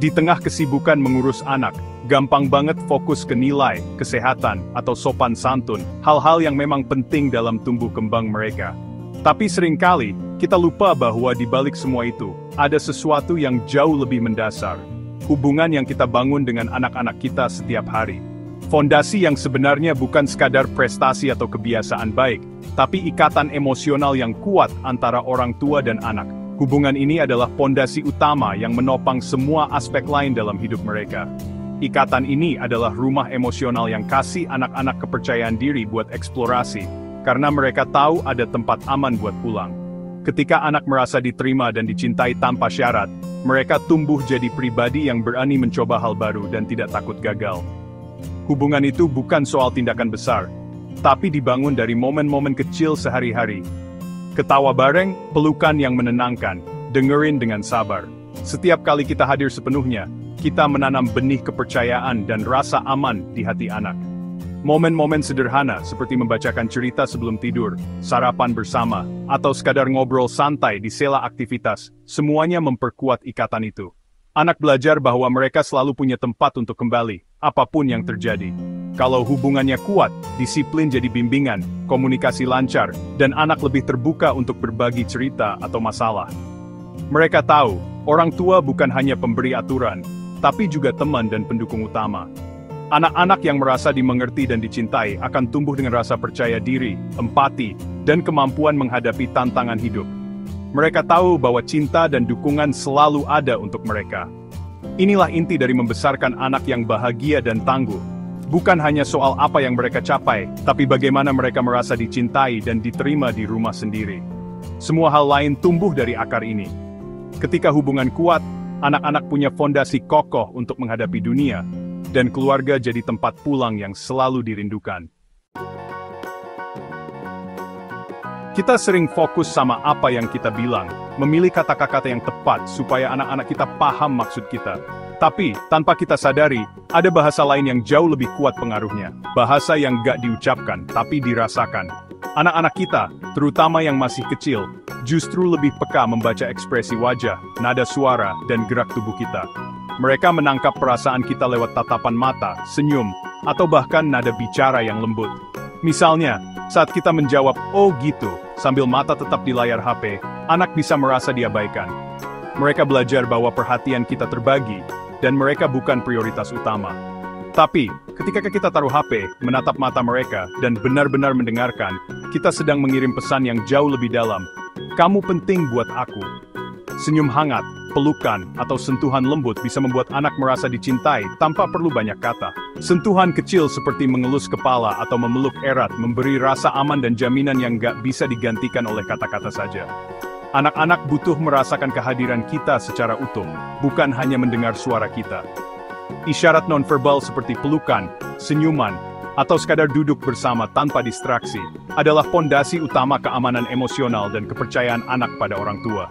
Di tengah kesibukan mengurus anak, gampang banget fokus ke nilai, kesehatan, atau sopan santun, hal-hal yang memang penting dalam tumbuh kembang mereka. Tapi seringkali, kita lupa bahwa di balik semua itu, ada sesuatu yang jauh lebih mendasar. Hubungan yang kita bangun dengan anak-anak kita setiap hari. Fondasi yang sebenarnya bukan sekadar prestasi atau kebiasaan baik, tapi ikatan emosional yang kuat antara orang tua dan anak. Hubungan ini adalah fondasi utama yang menopang semua aspek lain dalam hidup mereka. Ikatan ini adalah rumah emosional yang kasih anak-anak kepercayaan diri buat eksplorasi, karena mereka tahu ada tempat aman buat pulang. Ketika anak merasa diterima dan dicintai tanpa syarat, mereka tumbuh jadi pribadi yang berani mencoba hal baru dan tidak takut gagal. Hubungan itu bukan soal tindakan besar, tapi dibangun dari momen-momen kecil sehari-hari. Ketawa bareng, pelukan yang menenangkan, dengerin dengan sabar. Setiap kali kita hadir sepenuhnya, kita menanam benih kepercayaan dan rasa aman di hati anak. Momen-momen sederhana seperti membacakan cerita sebelum tidur, sarapan bersama, atau sekadar ngobrol santai di sela aktivitas, semuanya memperkuat ikatan itu. Anak belajar bahwa mereka selalu punya tempat untuk kembali, apapun yang terjadi. Kalau hubungannya kuat, disiplin jadi bimbingan, komunikasi lancar, dan anak lebih terbuka untuk berbagi cerita atau masalah. Mereka tahu, orang tua bukan hanya pemberi aturan, tapi juga teman dan pendukung utama. Anak-anak yang merasa dimengerti dan dicintai akan tumbuh dengan rasa percaya diri, empati, dan kemampuan menghadapi tantangan hidup. Mereka tahu bahwa cinta dan dukungan selalu ada untuk mereka. Inilah inti dari membesarkan anak yang bahagia dan tangguh. Bukan hanya soal apa yang mereka capai, tapi bagaimana mereka merasa dicintai dan diterima di rumah sendiri. Semua hal lain tumbuh dari akar ini. Ketika hubungan kuat, anak-anak punya fondasi kokoh untuk menghadapi dunia, dan keluarga jadi tempat pulang yang selalu dirindukan. Kita sering fokus sama apa yang kita bilang, memilih kata-kata yang tepat supaya anak-anak kita paham maksud kita. Tapi, tanpa kita sadari, ada bahasa lain yang jauh lebih kuat pengaruhnya. Bahasa yang gak diucapkan, tapi dirasakan. Anak-anak kita, terutama yang masih kecil, justru lebih peka membaca ekspresi wajah, nada suara, dan gerak tubuh kita. Mereka menangkap perasaan kita lewat tatapan mata, senyum, atau bahkan nada bicara yang lembut. Misalnya, saat kita menjawab, "Oh gitu," sambil mata tetap di layar HP, anak bisa merasa diabaikan. Mereka belajar bahwa perhatian kita terbagi, dan mereka bukan prioritas utama. Tapi, ketika kita taruh HP, menatap mata mereka, dan benar-benar mendengarkan, kita sedang mengirim pesan yang jauh lebih dalam. Kamu penting buat aku. Senyum hangat, pelukan, atau sentuhan lembut bisa membuat anak merasa dicintai tanpa perlu banyak kata. Sentuhan kecil seperti mengelus kepala atau memeluk erat memberi rasa aman dan jaminan yang gak bisa digantikan oleh kata-kata saja. Anak-anak butuh merasakan kehadiran kita secara utuh, bukan hanya mendengar suara kita. Isyarat nonverbal seperti pelukan, senyuman, atau sekadar duduk bersama tanpa distraksi, adalah fondasi utama keamanan emosional dan kepercayaan anak pada orang tua.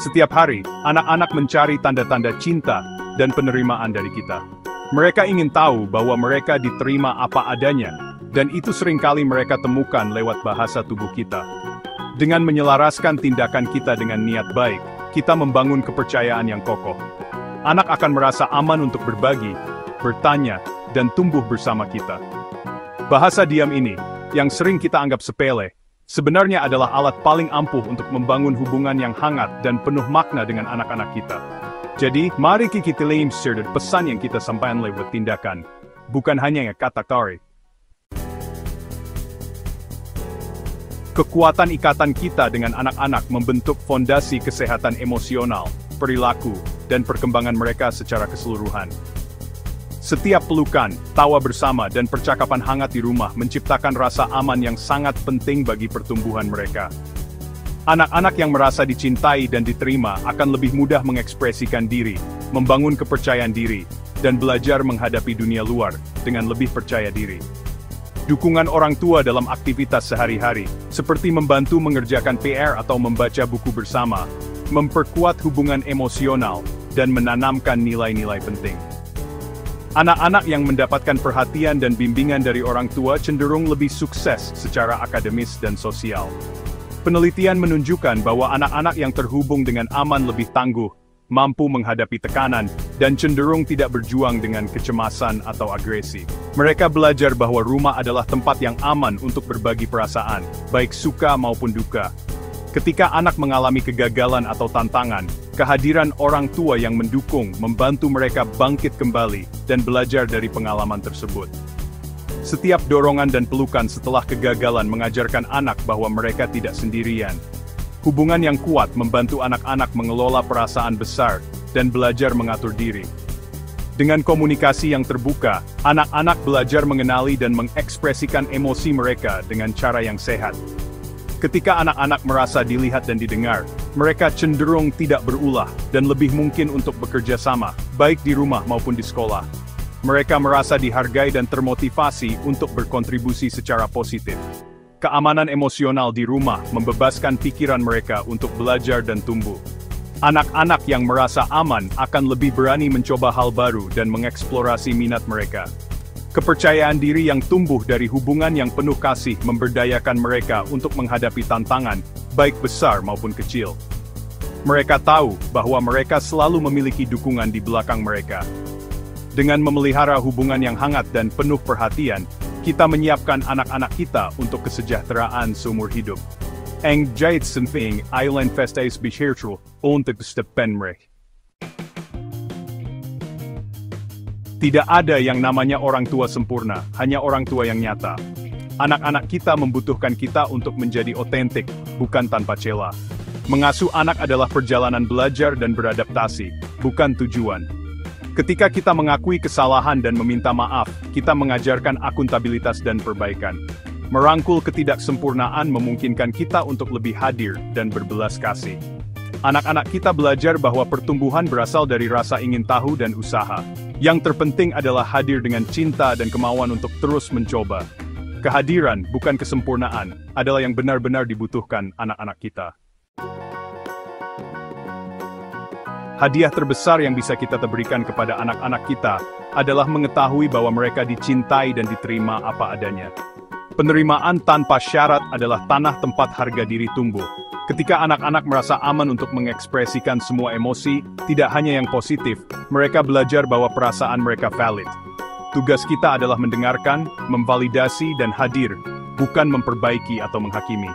Setiap hari, anak-anak mencari tanda-tanda cinta dan penerimaan dari kita. Mereka ingin tahu bahwa mereka diterima apa adanya, dan itu seringkali mereka temukan lewat bahasa tubuh kita. Dengan menyelaraskan tindakan kita dengan niat baik, kita membangun kepercayaan yang kokoh. Anak akan merasa aman untuk berbagi, bertanya, dan tumbuh bersama kita. Bahasa diam ini, yang sering kita anggap sepele, sebenarnya adalah alat paling ampuh untuk membangun hubungan yang hangat dan penuh makna dengan anak-anak kita. Jadi, mari kita lihat pesan yang kita sampaikan lewat tindakan, bukan hanya kata-kata. Kekuatan ikatan kita dengan anak-anak membentuk fondasi kesehatan emosional, perilaku, dan perkembangan mereka secara keseluruhan. Setiap pelukan, tawa bersama, dan percakapan hangat di rumah menciptakan rasa aman yang sangat penting bagi pertumbuhan mereka. Anak-anak yang merasa dicintai dan diterima akan lebih mudah mengekspresikan diri, membangun kepercayaan diri, dan belajar menghadapi dunia luar dengan lebih percaya diri. Dukungan orang tua dalam aktivitas sehari-hari, seperti membantu mengerjakan PR atau membaca buku bersama, memperkuat hubungan emosional, dan menanamkan nilai-nilai penting. Anak-anak yang mendapatkan perhatian dan bimbingan dari orang tua cenderung lebih sukses secara akademis dan sosial. Penelitian menunjukkan bahwa anak-anak yang terhubung dengan aman lebih tangguh, mampu menghadapi tekanan, dan cenderung tidak berjuang dengan kecemasan atau agresi. Mereka belajar bahwa rumah adalah tempat yang aman untuk berbagi perasaan, baik suka maupun duka. Ketika anak mengalami kegagalan atau tantangan, kehadiran orang tua yang mendukung membantu mereka bangkit kembali dan belajar dari pengalaman tersebut. Setiap dorongan dan pelukan setelah kegagalan mengajarkan anak bahwa mereka tidak sendirian. Hubungan yang kuat membantu anak-anak mengelola perasaan besar dan belajar mengatur diri. Dengan komunikasi yang terbuka, anak-anak belajar mengenali dan mengekspresikan emosi mereka dengan cara yang sehat. Ketika anak-anak merasa dilihat dan didengar, mereka cenderung tidak berulah dan lebih mungkin untuk bekerja sama, baik di rumah maupun di sekolah. Mereka merasa dihargai dan termotivasi untuk berkontribusi secara positif. Keamanan emosional di rumah membebaskan pikiran mereka untuk belajar dan tumbuh. Anak-anak yang merasa aman akan lebih berani mencoba hal baru dan mengeksplorasi minat mereka. Kepercayaan diri yang tumbuh dari hubungan yang penuh kasih memberdayakan mereka untuk menghadapi tantangan, baik besar maupun kecil. Mereka tahu bahwa mereka selalu memiliki dukungan di belakang mereka. Dengan memelihara hubungan yang hangat dan penuh perhatian, kita menyiapkan anak-anak kita untuk kesejahteraan seumur hidup. Ang jahit senping island festais behertul untuk stepenrek. Tidak ada yang namanya orang tua sempurna, hanya orang tua yang nyata. Anak-anak kita membutuhkan kita untuk menjadi otentik, bukan tanpa celah. Mengasuh anak adalah perjalanan belajar dan beradaptasi, bukan tujuan. Ketika kita mengakui kesalahan dan meminta maaf, kita mengajarkan akuntabilitas dan perbaikan. Merangkul ketidaksempurnaan memungkinkan kita untuk lebih hadir dan berbelas kasih. Anak-anak kita belajar bahwa pertumbuhan berasal dari rasa ingin tahu dan usaha. Yang terpenting adalah hadir dengan cinta dan kemauan untuk terus mencoba. Kehadiran, bukan kesempurnaan, adalah yang benar-benar dibutuhkan anak-anak kita. Hadiah terbesar yang bisa kita berikan kepada anak-anak kita adalah mengetahui bahwa mereka dicintai dan diterima apa adanya. Penerimaan tanpa syarat adalah tanah tempat harga diri tumbuh. Ketika anak-anak merasa aman untuk mengekspresikan semua emosi, tidak hanya yang positif, mereka belajar bahwa perasaan mereka valid. Tugas kita adalah mendengarkan, memvalidasi, dan hadir, bukan memperbaiki atau menghakimi.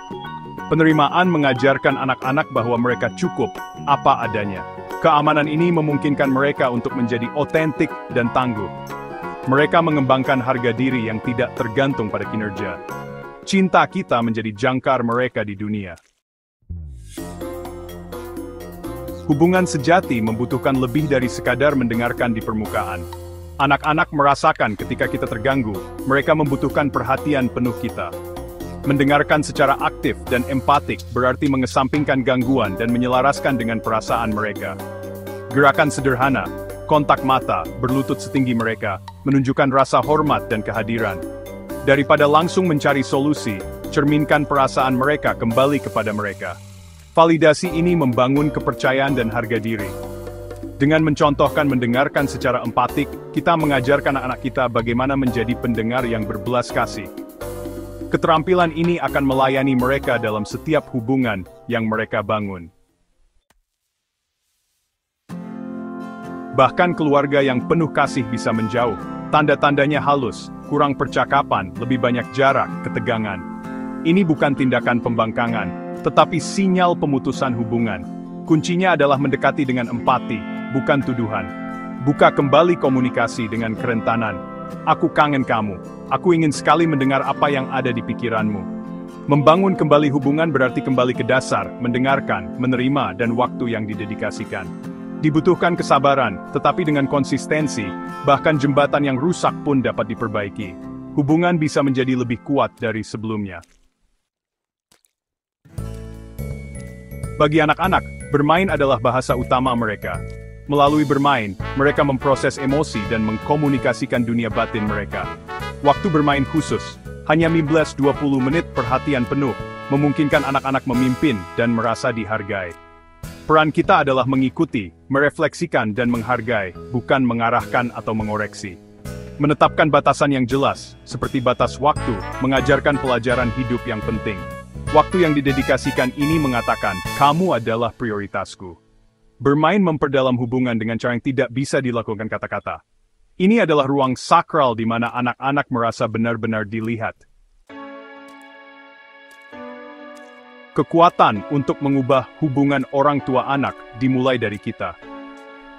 Penerimaan mengajarkan anak-anak bahwa mereka cukup, apa adanya. Keamanan ini memungkinkan mereka untuk menjadi otentik dan tangguh. Mereka mengembangkan harga diri yang tidak tergantung pada kinerja. Cinta kita menjadi jangkar mereka di dunia. Hubungan sejati membutuhkan lebih dari sekadar mendengarkan di permukaan. Anak-anak merasakan ketika kita terganggu, mereka membutuhkan perhatian penuh kita. Mendengarkan secara aktif dan empatik berarti mengesampingkan gangguan dan menyelaraskan dengan perasaan mereka. Gerakan sederhana, kontak mata, berlutut setinggi mereka, menunjukkan rasa hormat dan kehadiran. Daripada langsung mencari solusi, cerminkan perasaan mereka kembali kepada mereka. Validasi ini membangun kepercayaan dan harga diri. Dengan mencontohkan mendengarkan secara empatik, kita mengajarkan anak-anak kita bagaimana menjadi pendengar yang berbelas kasih. Keterampilan ini akan melayani mereka dalam setiap hubungan yang mereka bangun. Bahkan keluarga yang penuh kasih bisa menjauh. Tanda-tandanya halus, kurang percakapan, lebih banyak jarak, ketegangan. Ini bukan tindakan pembangkangan, tetapi sinyal pemutusan hubungan. Kuncinya adalah mendekati dengan empati, bukan tuduhan. Buka kembali komunikasi dengan kerentanan. Aku kangen kamu. Aku ingin sekali mendengar apa yang ada di pikiranmu. Membangun kembali hubungan berarti kembali ke dasar, mendengarkan, menerima, dan waktu yang didedikasikan. Dibutuhkan kesabaran, tetapi dengan konsistensi, bahkan jembatan yang rusak pun dapat diperbaiki. Hubungan bisa menjadi lebih kuat dari sebelumnya. Bagi anak-anak, bermain adalah bahasa utama mereka. Melalui bermain, mereka memproses emosi dan mengkomunikasikan dunia batin mereka. Waktu bermain khusus, hanya 15-20 menit perhatian penuh, memungkinkan anak-anak memimpin dan merasa dihargai. Peran kita adalah mengikuti, merefleksikan dan menghargai, bukan mengarahkan atau mengoreksi. Menetapkan batasan yang jelas, seperti batas waktu, mengajarkan pelajaran hidup yang penting. Waktu yang didedikasikan ini mengatakan, kamu adalah prioritasku. Bermain memperdalam hubungan dengan cara yang tidak bisa dilakukan kata-kata. Ini adalah ruang sakral di mana anak-anak merasa benar-benar dilihat. Kekuatan untuk mengubah hubungan orang tua anak dimulai dari kita.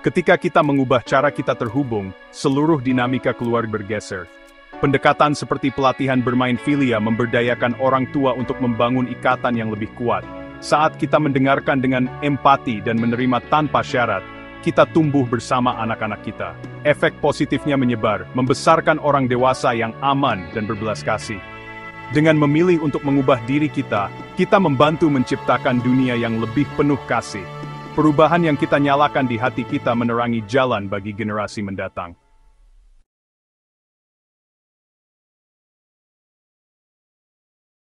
Ketika kita mengubah cara kita terhubung, seluruh dinamika keluarga bergeser. Pendekatan seperti pelatihan bermain filia memberdayakan orang tua untuk membangun ikatan yang lebih kuat. Saat kita mendengarkan dengan empati dan menerima tanpa syarat, kita tumbuh bersama anak-anak kita. Efek positifnya menyebar, membesarkan orang dewasa yang aman dan berbelas kasih. Dengan memilih untuk mengubah diri kita membantu menciptakan dunia yang lebih penuh kasih. Perubahan yang kita nyalakan di hati kita menerangi jalan bagi generasi mendatang.